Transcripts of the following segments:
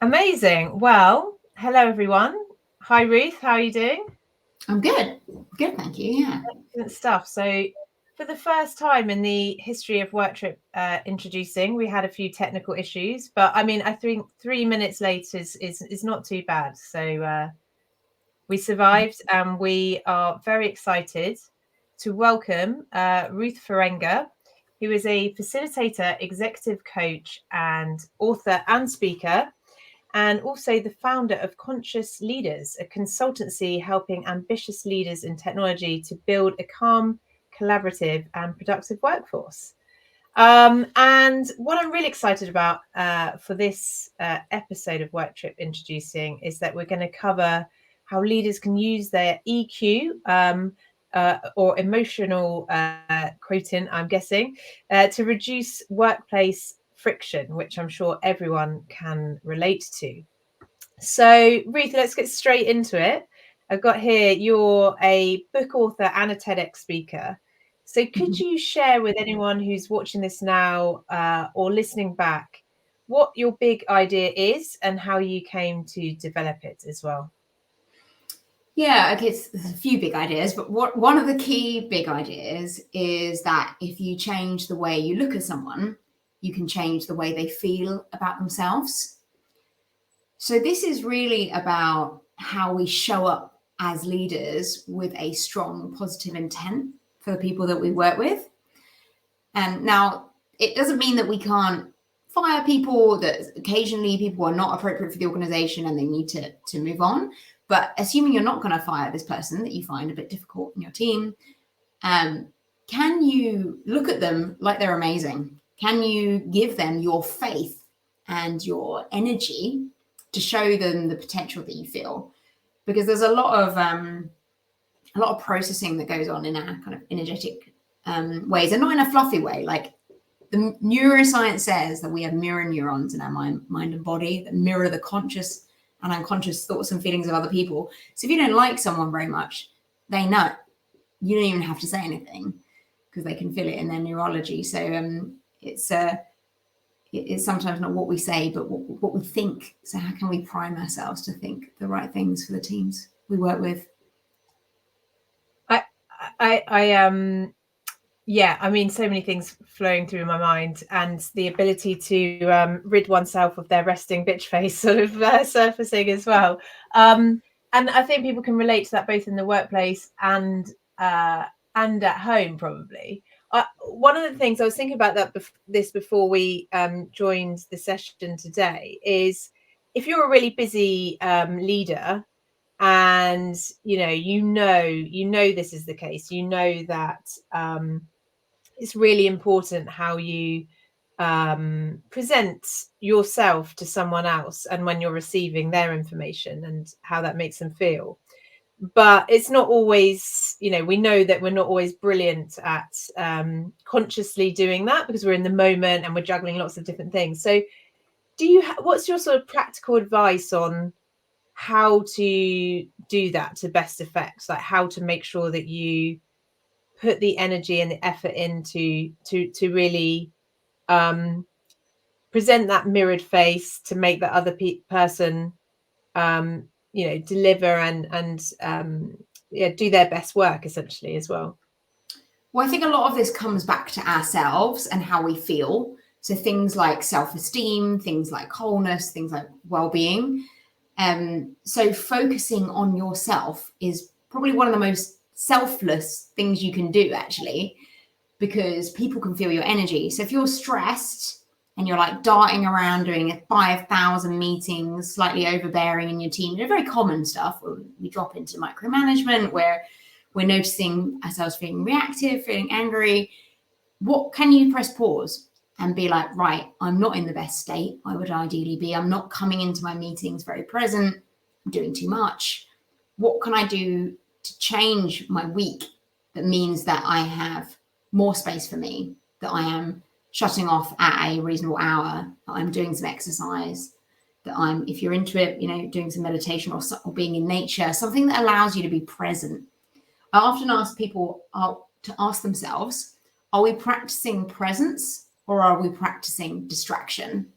Amazing. Well, hello everyone. Hi Ruth, how are you doing? I'm good. Good, thank you. Yeah. Excellent stuff. So, for the first time in the history of WorkTripp introducing, we had a few technical issues, but I mean, I think 3 minutes late is not too bad. So we survived, and we are very excited to welcome Ruth Farenga, who is a facilitator, executive coach, and author and speaker, and also the founder of Conscious Leaders, a consultancy helping ambitious leaders in technology to build a calm, collaborative, and productive workforce. And what I'm really excited about for this episode of WorkTripp Introducing is that we're going to cover how leaders can use their EQ or emotional quotient, I'm guessing, to reduce workplace friction, which I'm sure everyone can relate to. So, Ruth, let's get straight into it. I've got here, you're a book author and a TEDx speaker. So, could you share with anyone who's watching this now or listening back what your big idea is and how you came to develop it as well? Yeah, okay, there's a few big ideas, but one of the key big ideas is that if you change the way you look at someone, you can change the way they feel about themselves. So this is really about how we show up as leaders with a strong positive intent for the people that we work with. And now it doesn't mean that we can't fire people, that occasionally people are not appropriate for the organization and they need to move on. But assuming you're not going to fire this person that you find a bit difficult in your team, can you look at them like they're amazing? Can you give them your faith and your energy to show them the potential that you feel? Because there's a lot of processing that goes on in our kind of energetic ways, and not in a fluffy way. Like the neuroscience says that we have mirror neurons in our mind and body that mirror the conscious and unconscious thoughts and feelings of other people. So if you don't like someone very much, they know. You don't even have to say anything because they can feel it in their neurology. So it's sometimes not what we say, but what we think. So how can we prime ourselves to think the right things for the teams we work with? Yeah, I mean, so many things flowing through my mind, and the ability to rid oneself of their resting bitch face sort of surfacing as well. And I think people can relate to that both in the workplace and at home, probably. One of the things I was thinking about this before we joined the session today is if you're a really busy leader, and you know this is the case, that it's really important how you present yourself to someone else and when you're receiving their information and how that makes them feel. But it's not always, we know that we're not always brilliant at consciously doing that because we're in the moment and we're juggling lots of different things. So what's your sort of practical advice on how to do that to best effect, like how to make sure that you put the energy and the effort into to really present that mirrored face to make the other person deliver and do their best work essentially as well? Well, I think a lot of this comes back to ourselves and how we feel. So things like self-esteem, things like wholeness, things like well-being. So focusing on yourself is probably one of the most selfless things you can do, actually, because people can feel your energy. So if you're stressed and you're like darting around doing 5,000 meetings, slightly overbearing in your team, very common stuff, we drop into micromanagement where we're noticing ourselves feeling reactive, feeling angry. What can you press pause and be like, right, I'm not in the best state I would ideally be. I'm not coming into my meetings very present. I'm doing too much. What can I do to change my week that means that I have more space for me, that I am shutting off at a reasonable hour, that I'm doing some exercise, that I'm, if you're into it, doing some meditation or being in nature, something that allows you to be present. I often ask people to ask themselves, are we practicing presence or are we practicing distraction?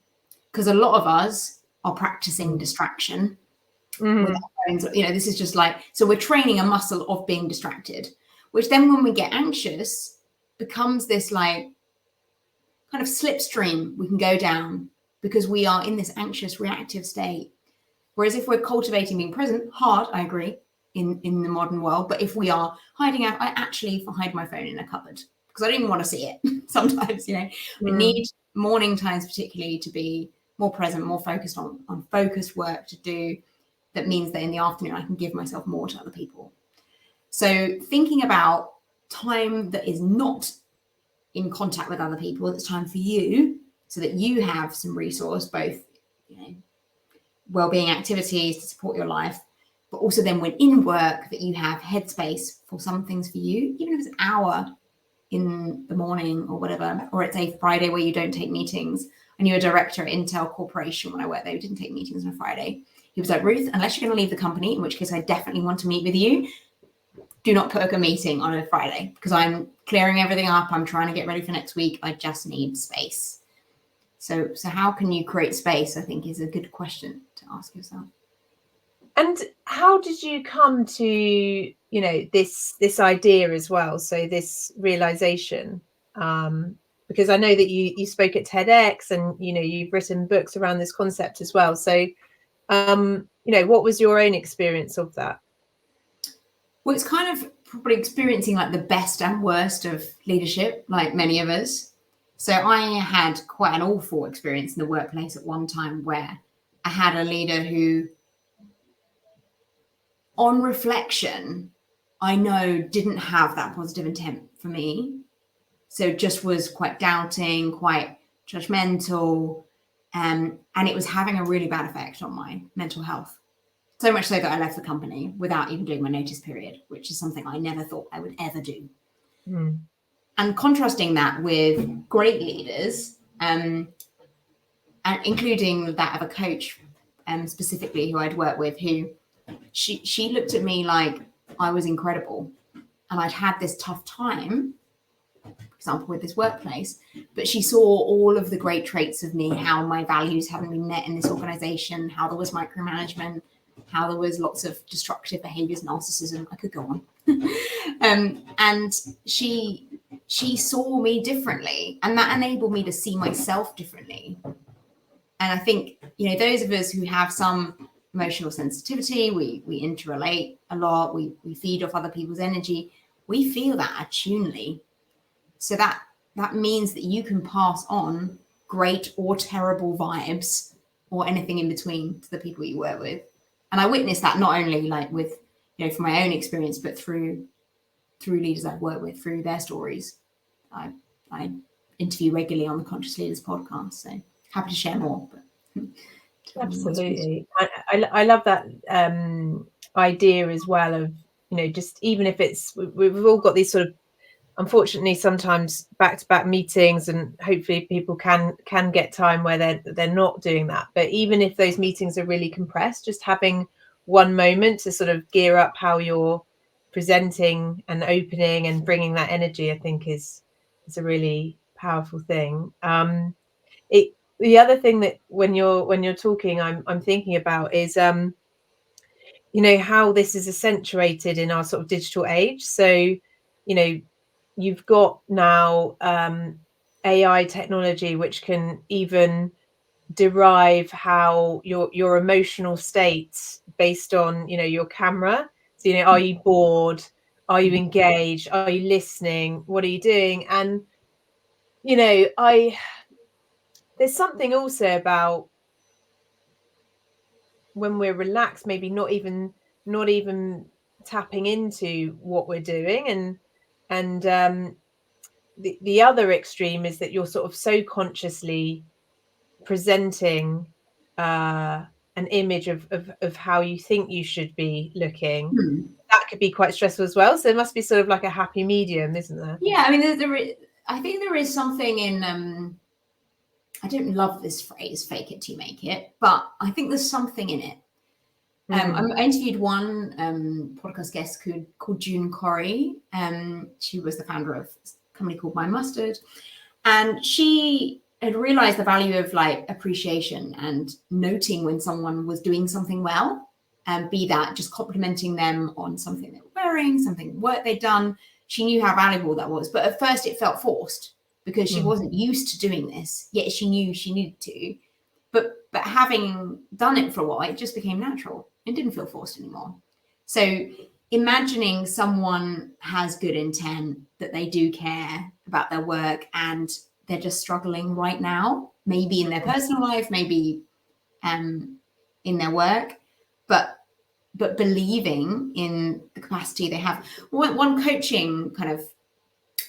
Because a lot of us are practicing distraction. Mm-hmm. This is just like, so we're training a muscle of being distracted, which then when we get anxious becomes this like kind of slipstream we can go down because we are in this anxious reactive state. Whereas if we're cultivating being present, hard, I agree, in the modern world, but if we are hiding out, I actually hide my phone in a cupboard because I don't even want to see it. Sometimes, I need morning times particularly to be more present, more focused on focused work to do. That means that in the afternoon I can give myself more to other people. So thinking about time that is not in contact with other people, that's time for you, so that you have some resource, both well-being activities to support your life, but also then when in work that you have headspace for some things for you, even if it's an hour in the morning or whatever, or it's a Friday where you don't take meetings. I knew a director at Intel Corporation when I worked there who didn't take meetings on a Friday. He was like, Ruth, unless you're going to leave the company, in which case I definitely want to meet with you, do not put a meeting on a Friday because I'm clearing everything up. I'm trying to get ready for next week. I just need space. So how can you create space, I think, is a good question to ask yourself. And how did you come to, this idea as well? So this realization, because I know that you spoke at TEDx and, you've written books around this concept as well. So, what was your own experience of that? Well, it's kind of probably experiencing like the best and worst of leadership, like many of us. So I had quite an awful experience in the workplace at one time where I had a leader who, on reflection, I know didn't have that positive intent for me. So just was quite doubting, quite judgmental, and it was having a really bad effect on my mental health. So much so that I left the company without even doing my notice period, which is something I never thought I would ever do. And contrasting that with great leaders, and including that of a coach specifically who I'd worked with, who she looked at me like I was incredible. And I'd had this tough time, for example, with this workplace, but she saw all of the great traits of me, how my values hadn't been met in this organization, how there was micromanagement, how there was lots of destructive behaviors, narcissism. I could go on. And she saw me differently, and that enabled me to see myself differently. And I think, those of us who have some emotional sensitivity, we interrelate a lot, we feed off other people's energy, we feel that attunely. So that means that you can pass on great or terrible vibes or anything in between to the people you work with. And I witnessed that not only like with, from my own experience, but through leaders I've worked with, through their stories. I interview regularly on the Conscious Leaders podcast, so happy to share more. But absolutely, I love that idea as well of, just even if it's, we've all got these sort of, unfortunately, sometimes back-to-back meetings, and hopefully people can get time where they're not doing that. But even if those meetings are really compressed, just having one moment to sort of gear up how you're presenting and opening and bringing that energy, I think is a really powerful thing. The other thing that when you're talking, I'm thinking about is how this is accentuated in our sort of digital age. So you've got now AI technology which can even derive how your emotional state based on your camera. So are you bored, are you engaged, are you listening, what are you doing? And there's something also about when we're relaxed, maybe not even tapping into what we're doing. And the other extreme is that you're sort of so consciously presenting an image of how you think you should be looking. That could be quite stressful as well. So there must be sort of like a happy medium, isn't there? Yeah, I mean, I think there is something in I don't love this phrase, fake it till you make it, but I think there's something in it. I interviewed one podcast guest called June Corrie. She was the founder of a company called My Mustard. And she had realized the value of like appreciation and noting when someone was doing something well, and be that just complimenting them on something they were wearing, something work they'd done. She knew how valuable that was. But at first it felt forced because she wasn't used to doing this, yet she knew she needed to. But having done it for a while, it just became natural and didn't feel forced anymore. So imagining someone has good intent, that they do care about their work, and they're just struggling right now, maybe in their personal life, maybe in their work, but believing in the capacity they have. One coaching kind of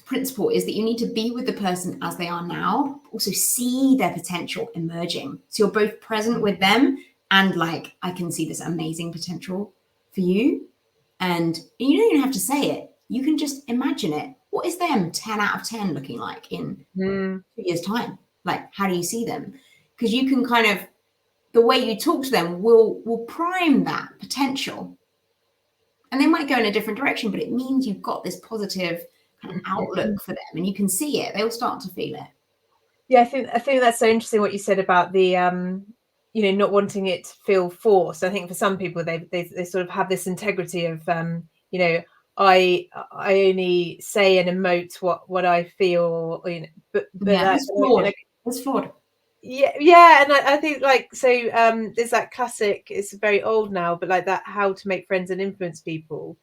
principle is that you need to be with the person as they are now, also see their potential emerging. So you're both present with them and like, I can see this amazing potential for you. And you don't even have to say it. You can just imagine it. What is them 10 out of 10 looking like in 2 years' time? Like, how do you see them? Because you can kind of, the way you talk to them will prime that potential. And they might go in a different direction, but it means you've got this positive kind of outlook for them, and you can see it. They'll start to feel it. Yeah, I think that's so interesting what you said about the not wanting it to feel forced. I think for some people they sort of have this integrity of I only say and emote what I feel, but yeah, it's flawed. It's flawed. Yeah, and I think like so there's that classic, it's very old now, but like that How to Make Friends and Influence People.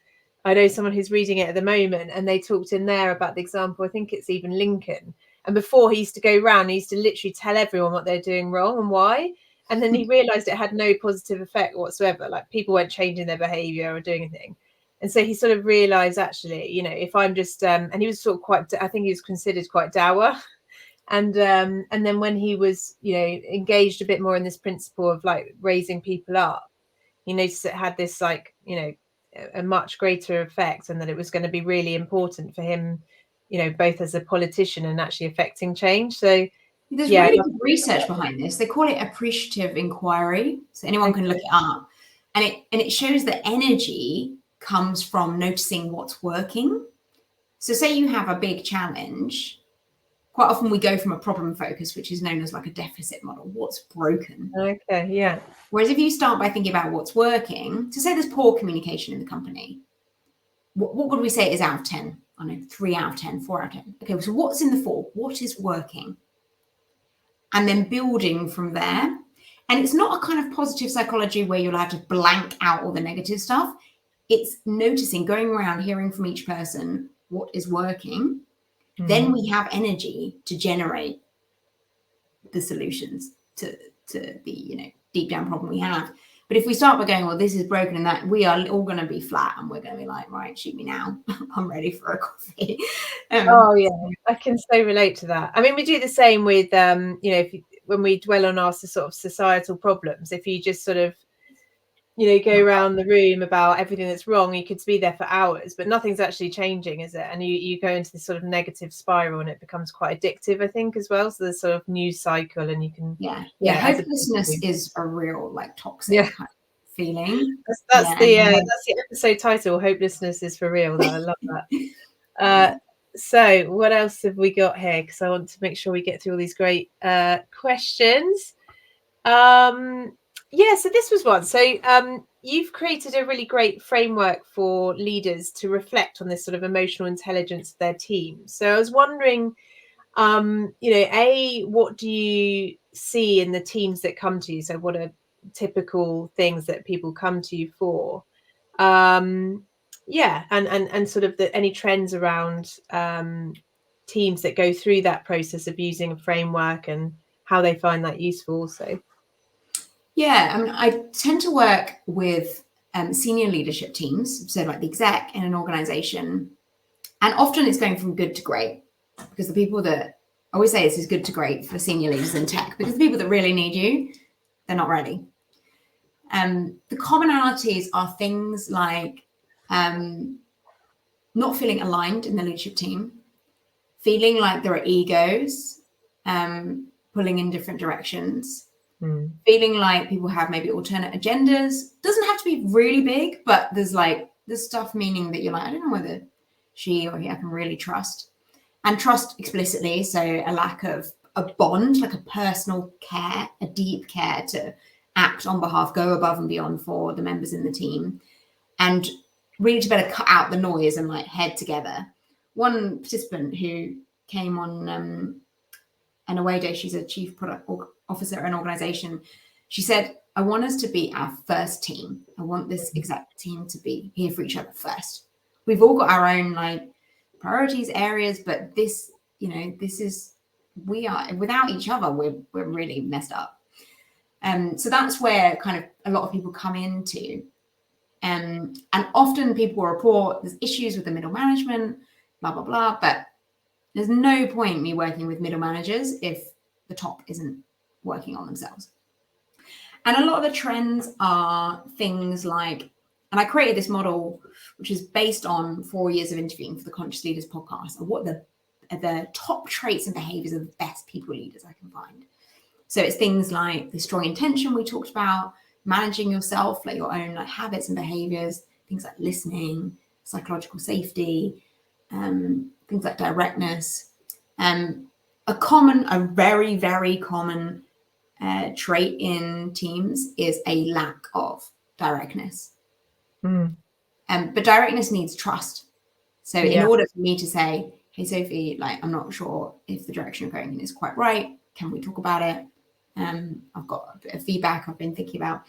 I know someone who's reading it at the moment, and they talked in there about the example, I think it's even Lincoln. And before, he used to go around, he used to literally tell everyone what they're doing wrong and why. And then he realized it had no positive effect whatsoever. Like people weren't changing their behavior or doing anything. And so he sort of realized, actually, if I'm just and he was sort of quite, I think he was considered quite dour. And then when he was, engaged a bit more in this principle of like raising people up, he noticed it had this like, a much greater effect, and that it was going to be really important for him, both as a politician and actually affecting change. So there's really good research behind this. They call it appreciative inquiry. So anyone can look it up. And it shows that energy comes from noticing what's working. So say you have a big challenge. Quite often we go from a problem focus, which is known as like a deficit model. What's broken? Okay, yeah. Whereas if you start by thinking about what's working, so say there's poor communication in the company, what would we say is out of 10? I know 3 out of 10, 4 out of 10. Okay, so what's in the 4? What is working? And then building from there. And it's not a kind of positive psychology where you'll have to blank out all the negative stuff. It's noticing, going around, hearing from each person what is working. Then we have energy to generate the solutions to the deep down problem we have. But if we start by going, well, this is broken, and that, we are all going to be flat, and we're going to be like, right, shoot me now. I'm ready for a coffee. Oh yeah, I can so relate to that. I mean, we do the same with when we dwell on our sort of societal problems. If you just sort of go around the room about everything that's wrong, you could be there for hours, but nothing's actually changing, is it? And you go into this sort of negative spiral, and it becomes quite addictive, I think, as well. So there's sort of news cycle, and you can hopelessness is a real like toxic kind of feeling. That's the episode title. Hopelessness is for real. Though I love that. So what else have we got here? Because I want to make sure we get through all these great questions. So this was one. So you've created a really great framework for leaders to reflect on this sort of emotional intelligence of their team. So I was wondering, what do you see in the teams that come to you? So what are typical things that people come to you for? And sort of any trends around teams that go through that process of using a framework and how they find that useful also. Yeah, I mean, I tend to work with senior leadership teams, so like the exec in an organization, and often it's going from good to great, because the people that I always say this is good to great for senior leaders in tech, because the people that really need you, they're not ready. The commonalities are things like not feeling aligned in the leadership team, feeling like there are egos pulling in different directions. Feeling like people have maybe alternate agendas. Doesn't have to be really big, but there's stuff meaning that you're like, I don't know whether she or he I can really trust. And trust explicitly, so a lack of a bond, like a personal care, a deep care to act on behalf, go above and beyond for the members in the team, and really to better cut out the noise and like head together. One participant who came on an away day, she's a chief product officer at an organization. She said, I want us to be our first team. I want this exec team to be here for each other first. We've all got our own like priorities, areas, but this, you know, this is, we are, without each other, we're really messed up. So that's where kind of a lot of people come into. And often people will report there's issues with the middle management, blah, blah, blah. But there's no point me working with middle managers if the top isn't working on themselves. And a lot of the trends are things like, and I created this model, which is based on 4 years of interviewing for the Conscious Leaders podcast, of what the top traits and behaviors of the best people leaders I can find. So it's things like the strong intention we talked about, managing yourself, like your own like habits and behaviors, things like listening, psychological safety, things like directness. A very, very common trait in teams is a lack of directness. But directness needs trust. So in order for me to say, hey, Sophie, like, I'm not sure if the direction you're going in is quite right. Can we talk about it? I've got a bit of feedback I've been thinking about.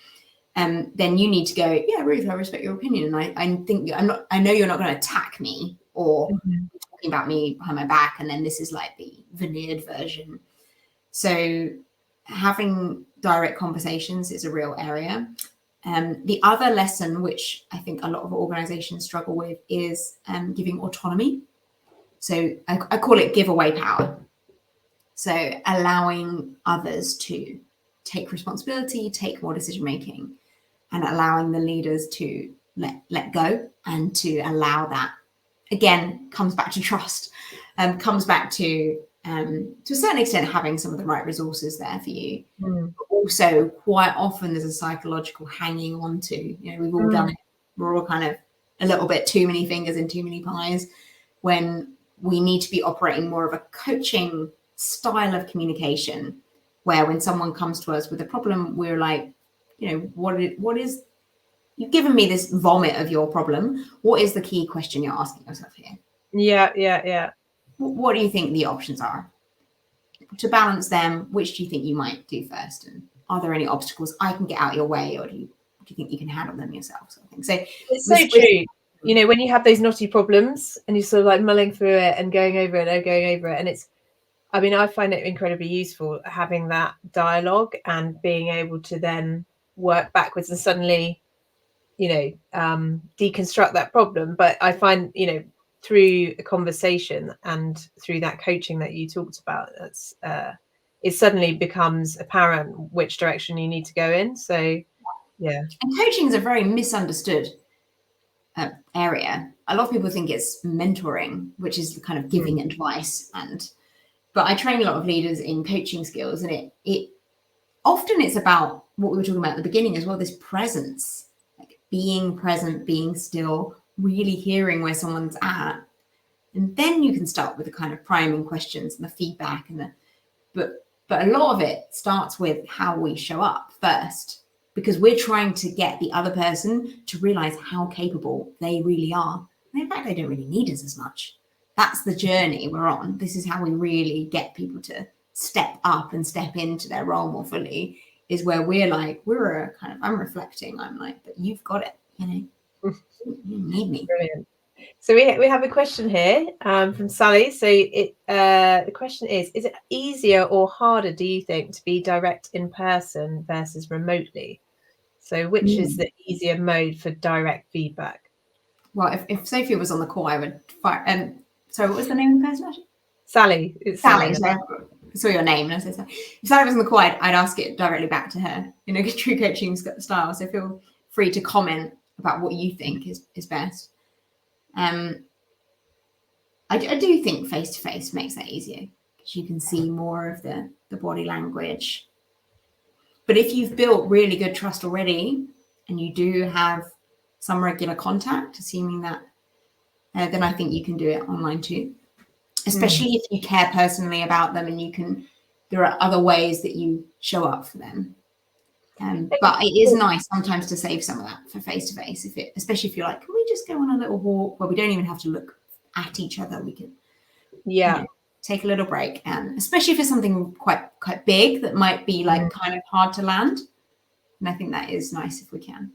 Then you need to go, yeah, Ruth, I respect your opinion. And I think I know you're not going to attack me or talking about me behind my back. And then this is like the veneered version. So having direct conversations is a real area. The other lesson, which I think a lot of organizations struggle with, is giving autonomy. So I call it giveaway power. So allowing others to take responsibility, take more decision making, and allowing the leaders to let go and to allow that. Again, comes back to trust, comes back to a certain extent having some of the right resources there for you. But also, quite often there's a psychological hanging on to, you know, we've all done it. We're all kind of a little bit too many fingers in too many pies, when we need to be operating more of a coaching style of communication, where when someone comes to us with a problem, we're like, you know, what is, you've given me this vomit of your problem. What is the key question you're asking yourself here? Yeah. What do you think the options are? To balance them, which do you think you might do first? And are there any obstacles I can get out your way, or do you think you can handle them yourself? Sort of thing. So it's so true. You know, when you have those knotty problems and you're sort of like mulling through it and going over it, and it's, I mean, I find it incredibly useful having that dialogue and being able to then work backwards and suddenly, you know, deconstruct that problem. But I find, you know, through a conversation and through that coaching that you talked about, that's it suddenly becomes apparent which direction you need to go in. So, yeah. And coaching is a very misunderstood area. A lot of people think it's mentoring, which is kind of giving advice, but I train a lot of leaders in coaching skills, and it often it's about what we were talking about at the beginning as well, this presence, like being present, being still, really hearing where someone's at. And then you can start with the kind of priming questions and the feedback but a lot of it starts with how we show up first, because we're trying to get the other person to realize how capable they really are. And in fact, they don't really need us as much. That's the journey we're on. This is how we really get people to step up and step into their role more fully, is where we're like, I'm reflecting. I'm like, but you've got it, you know, you need me. Brilliant. So we have a question here from Sally. So the question is it easier or harder, do you think, to be direct in person versus remotely? So which is the easier mode for direct feedback? Well, if Sophie was on the call, I would fire. Sorry, what was the name of the person? Sally. It's Sally. So I saw your name and I said, if Sally was on the call, I'd ask it directly back to her, you know, true coaching style. So feel free to comment about what you think is best. I do think face-to-face makes that easier, because you can see more of the body language. But if you've built really good trust already and you do have some regular contact, assuming that, then I think you can do it online too, especially if you care personally about them and you can there are other ways that you show up for them. But it is nice sometimes to save some of that for face-to-face, especially if you're like, can we just go on a little walk where we don't even have to look at each other? We can take a little break, and especially if it's something quite big that might be like kind of hard to land. And I think that is nice if we can.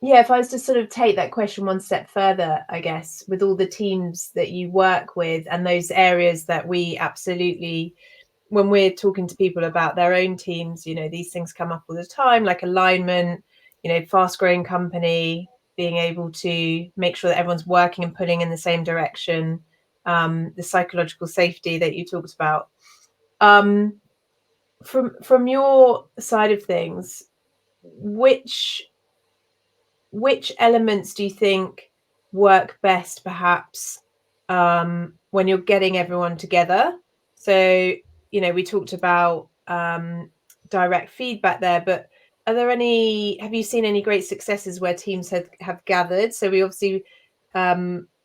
Yeah, if I was to sort of take that question one step further, I guess, with all the teams that you work with and those areas that we absolutely, when we're talking to people about their own teams, you know, these things come up all the time, like alignment, you know, fast growing company, being able to make sure that everyone's working and pulling in the same direction, the psychological safety that you talked about. From your side of things, which elements do you think work best, perhaps, when you're getting everyone together? So, you know, we talked about direct feedback there, but have you seen any great successes where teams have gathered? So we obviously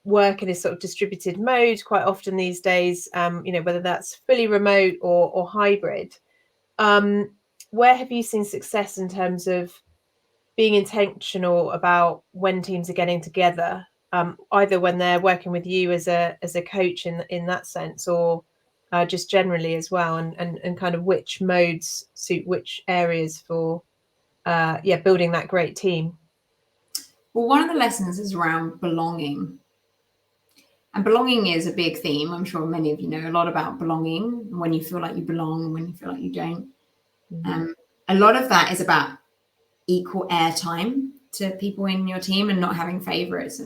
work in a sort of distributed mode quite often these days, you know, whether that's fully remote or hybrid. Where have you seen success in terms of being intentional about when teams are getting together, either when they're working with you as a coach in that sense, or just generally as well, and kind of which modes suit which areas for building that great team? Well, one of the lessons is around belonging. And belonging is a big theme. I'm sure many of you know a lot about belonging, when you feel like you belong and when you feel like you don't. A lot of that is about equal airtime to people in your team and not having favorites,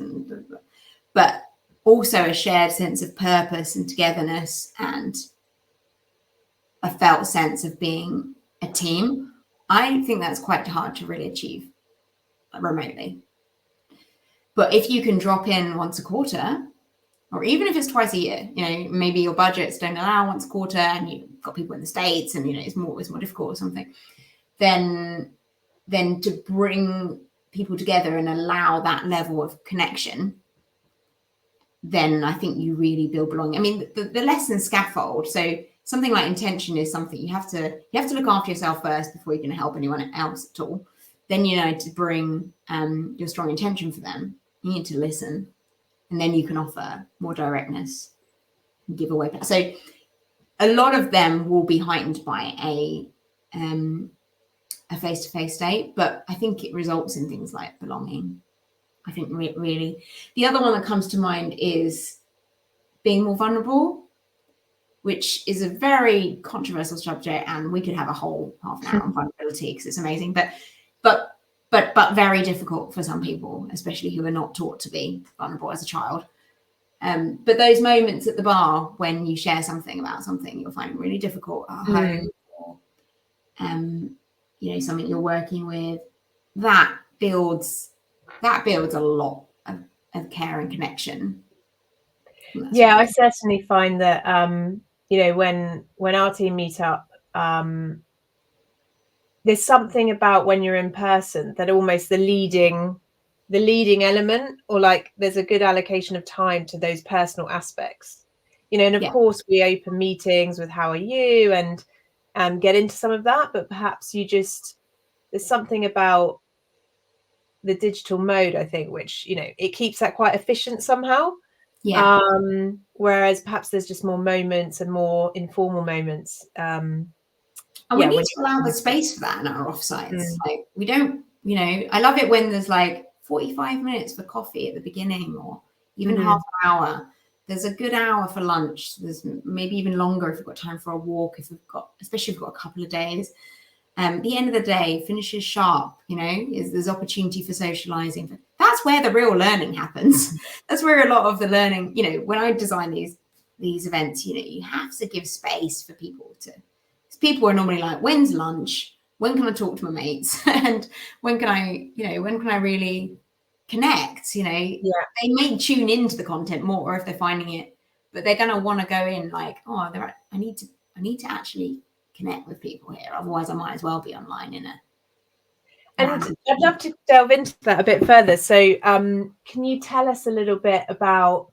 but also a shared sense of purpose and togetherness and a felt sense of being a team. I think that's quite hard to really achieve remotely. But if you can drop in once a quarter, or even if it's twice a year, you know, maybe your budgets don't allow once a quarter and you've got people in the States and, you know, it's more difficult or something, then to bring people together and allow that level of connection, then I think you really build belonging. I mean, the lesson scaffold. So something like intention is something you have to look after yourself first before you can help anyone else at all. Then you know to bring your strong intention for them. You need to listen, and then you can offer more directness and give away. So a lot of them will be heightened by a face-to-face state, but I think it results in things like belonging. I think really. The other one that comes to mind is being more vulnerable, which is a very controversial subject, and we could have a whole half an hour on vulnerability because it's amazing, but very difficult for some people, especially who are not taught to be vulnerable as a child. But those moments at the bar when you share something about something you're finding really difficult at home, or you know, something you're working with, that builds a lot of care and connection. Yeah, I certainly find that you know, when our team meet up, there's something about when you're in person that almost the leading element, or like there's a good allocation of time to those personal aspects, you know. And of course we open meetings with how are you and get into some of that, but perhaps there's something about the digital mode, I think, which, you know, it keeps that quite efficient somehow. Whereas perhaps there's just more moments and more informal moments. And we need to allow the space for that in our offsites. Like, we don't, you know, I love it when there's like 45 minutes for coffee at the beginning, or even half an hour. There's a good hour for lunch. There's maybe even longer if we've got time for a walk, especially if we've got a couple of days. At the end of the day, finishes sharp, you know, there's opportunity for socializing. That's where the real learning happens. That's where a lot of the learning, you know, when I design these events, you know, you have to give space for people people are normally like, when's lunch? When can I talk to my mates? And when can I really connect? You know, they may tune into the content more if they're finding it, but they're going to want to go in like, oh, I need to actually connect with people here. Otherwise, I might as well be online in a. And I'd love to delve into that a bit further. So, can you tell us a little bit about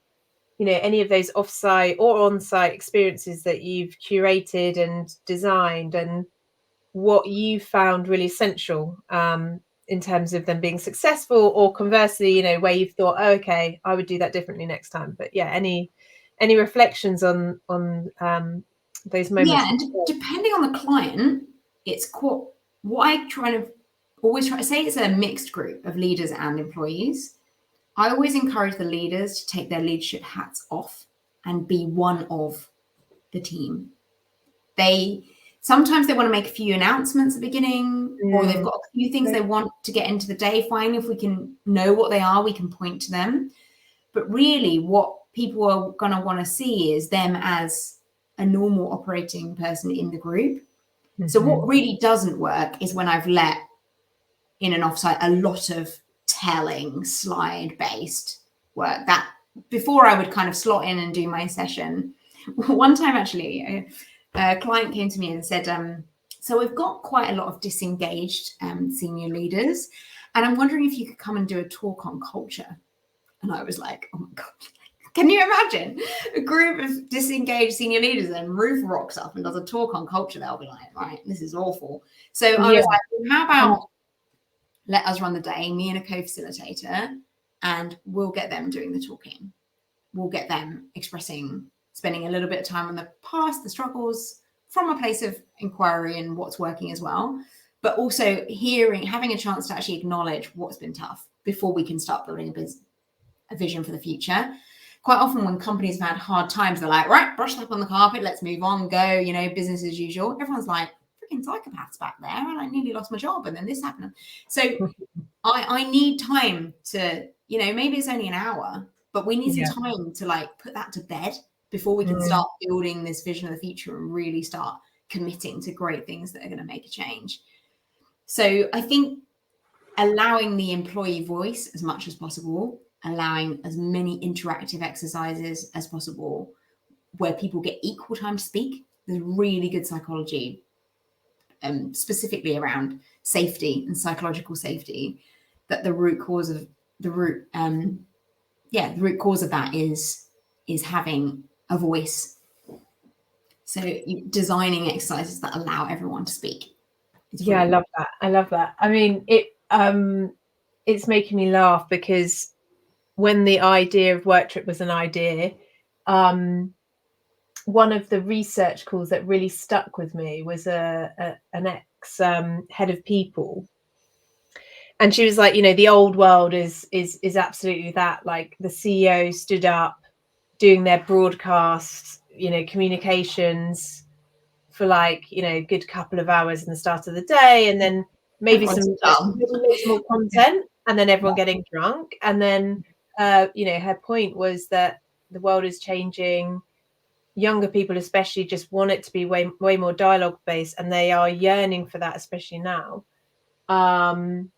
any of those offsite or on-site experiences that you've curated and designed, and what you found really essential in terms of them being successful, or conversely, where you've thought, oh, okay, I would do that differently next time. But yeah, any reflections on those moments? Yeah, and depending on the client, it's quite, what I always try to say, it's a mixed group of leaders and employees. I always encourage the leaders to take their leadership hats off and be one of the team. Sometimes they want to make a few announcements at the beginning, or they've got a few things they want to get into the day. Fine, if we can know what they are, we can point to them. But really, what people are going to want to see is them as a normal operating person in the group. So what really doesn't work is when I've let in an offsite a lot of telling slide-based work that before I would kind of slot in and do my session. One time, actually, a client came to me and said, so we've got quite a lot of disengaged senior leaders, and I'm wondering if you could come and do a talk on culture. And I was like, oh my God, can you imagine a group of disengaged senior leaders, and Ruth rocks up and does a talk on culture? They'll be like, right, this is awful. So I was like, well, how about let us run the day, me and a co-facilitator, and we'll get them doing the talking. We'll get them spending a little bit of time on the past, the struggles, from a place of inquiry and what's working as well, but also having a chance to actually acknowledge what's been tough before we can start building a vision for the future. Quite often when companies have had hard times, they're like, right, brush up on the carpet, let's move on, go, business as usual. Everyone's like, freaking psychopaths back there, and I nearly lost my job, and then this happened. So I need time to, maybe it's only an hour, but we need some time to put that to bed before we can start building this vision of the future and really start committing to great things that are going to make a change. So I think allowing the employee voice as much as possible, allowing as many interactive exercises as possible where people get equal time to speak. There's really good psychology, specifically around safety and psychological safety, that the root cause of that is having a voice. So designing exercises that allow everyone to speak. I love that. I mean, it's making me laugh because when the idea of WorkTripp was an idea, one of the research calls that really stuck with me was an ex head of people, and she was like, the old world is absolutely that. Like the CEO stood up doing their broadcast, communications for good couple of hours in the start of the day, and then maybe some more content, and then everyone getting drunk. And then her point was that the world is changing. Younger people especially just want it to be way more dialogue based, and they are yearning for that, especially now. And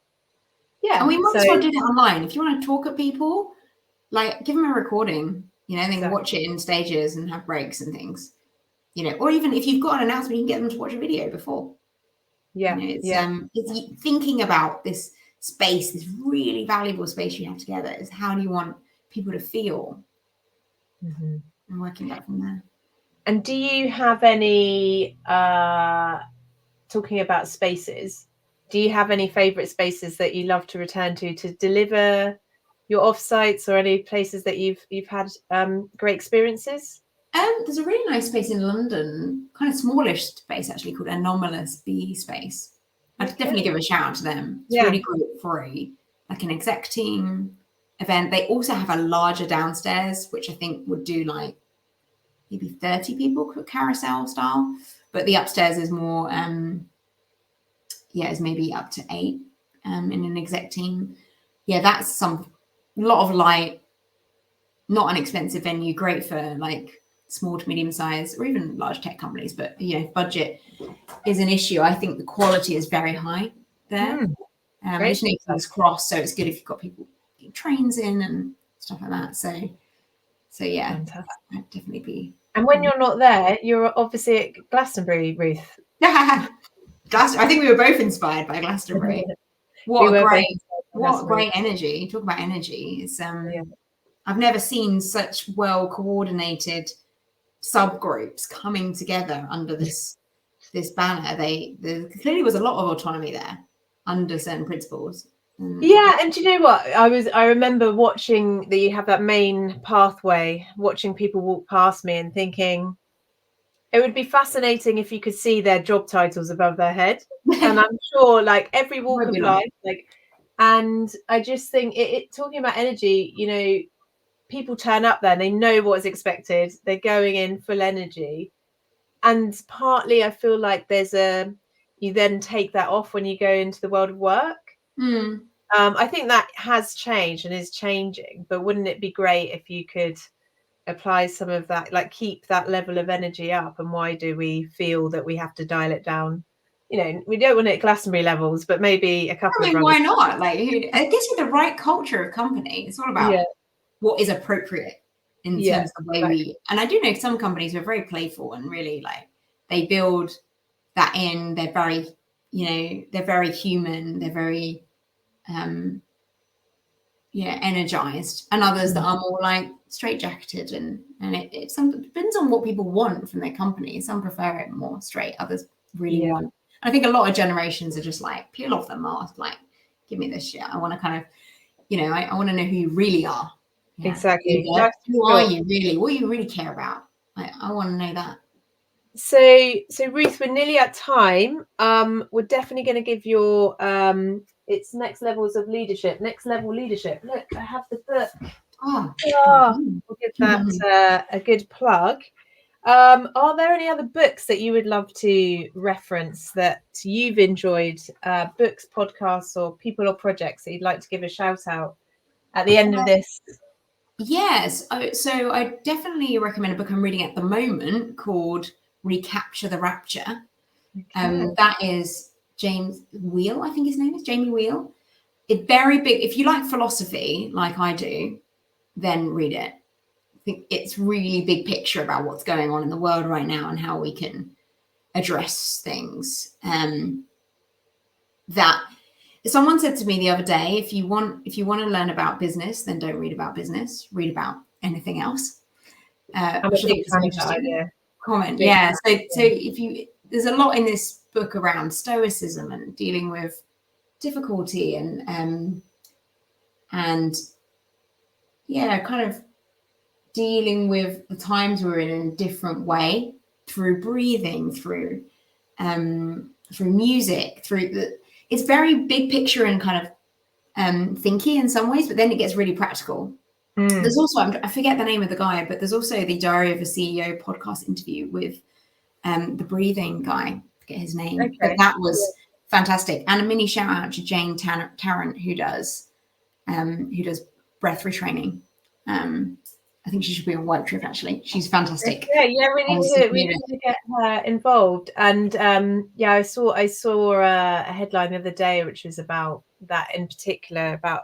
we might as well do that online. If you want to talk at people, give them a recording, they can watch it in stages and have breaks and things, or even if you've got an announcement, you can get them to watch a video before. It's thinking about this space, this really valuable space you have together, is how do you want people to feel, and working back from there. And do you have any talking about spaces, do you have any favorite spaces that you love to return to deliver your offsites, or any places that you've had great experiences? There's a really nice space in London, kind of smallish space actually, called Anomalous Bee Space. I'd definitely give a shout out to them. It's really group free, like an exec team event. They also have a larger downstairs, which I think would do maybe 30 people, carousel style. But the upstairs is more, is maybe up to 8 in an exec team. Yeah, that's a lot of light, not an expensive venue, great for small to medium size or even large tech companies. But budget is an issue. I think the quality is very high there. It's King's Cross, so it's good if you've got people getting trains in and stuff like that. So yeah, that'd definitely be. And when you're not there, you're obviously at Glastonbury, Ruth. I think we were both inspired by Glastonbury. What great energy! Talk about energy. It's I've never seen such well coordinated subgroups coming together under this banner. There clearly was a lot of autonomy there under certain principles. Yeah, and do you know what? I remember watching that you have that main pathway, watching people walk past me and thinking it would be fascinating if you could see their job titles above their head. And I'm sure like every walk of life, like, and I just think talking about energy, you know, people turn up there and they know what is expected. They're going in full energy. And partly I feel like you then take that off when you go into the world of work. I think that has changed and is changing, but wouldn't it be great if you could apply some of that, like keep that level of energy up? And why do we feel that we have to dial it down? You know, we don't want it at Glastonbury levels, but maybe a couple of why not? Like, I guess with the right culture of company, it's all about what is appropriate in terms of the way we. And I do know some companies are very playful and really like they build that in. They're very, you know, they're very human. They're very energized, and others that are more like straitjacketed, and it depends on what people want from their company. Some prefer it more straight, others really want. I think a lot of generations are just like peel off the mask, like give me this shit. I want to kind of, you know, I want to know who you really are. Exactly. Who are you really? What do you really care about? I want to know that. So Ruth, we're nearly at time. We're definitely going to give your it's next level leadership. Look, I have the book. We'll give that a good plug. Are there any other books that you would love to reference that you've enjoyed? Books, podcasts, or people or projects that you'd like to give a shout out at the end of this? Yes. So I definitely recommend a book I'm reading at the moment called Recapture the Rapture. That is James Wheel, I think his name is Jamie Wheel. It's very big. If you like philosophy like I do, then read it. I think it's really big picture about what's going on in the world right now and how we can address things. That someone said to me the other day, if you want to learn about business, then don't read about business, read about anything else. I'm a big fan of that idea. Comment. Yeah. So there's a lot in this book around stoicism and dealing with difficulty and kind of dealing with the times we're in a different way through breathing, through music, it's very big picture and kind of thinky in some ways, but then it gets really practical. There's also, I forget the name of the guy, but there's also the Diary of a CEO podcast interview with the breathing guy. I forget his name, but that was fantastic. And a mini shout out to Jane Tarrant, who does breath retraining. I think she should be on WorkTripp, actually. She's fantastic. Yeah, we need to get her involved. And I saw a headline the other day which was about that in particular, about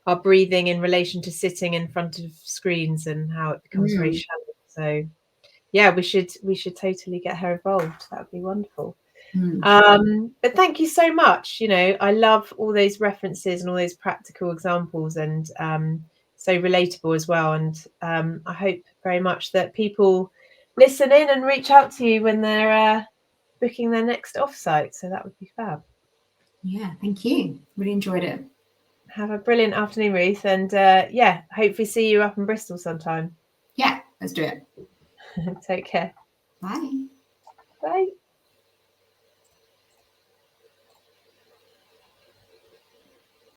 our breathing in relation to sitting in front of screens and how it becomes very shallow. So yeah, we should totally get her involved. That would be wonderful. But thank you so much. You know, I love all those references and all those practical examples, and so relatable as well. And I hope very much that people listen in and reach out to you when they're booking their next offsite. So that would be fab. Yeah, thank you. Really enjoyed it. Have a brilliant afternoon, Ruth. And hopefully see you up in Bristol sometime. Yeah, let's do it. Take care. Bye. Bye.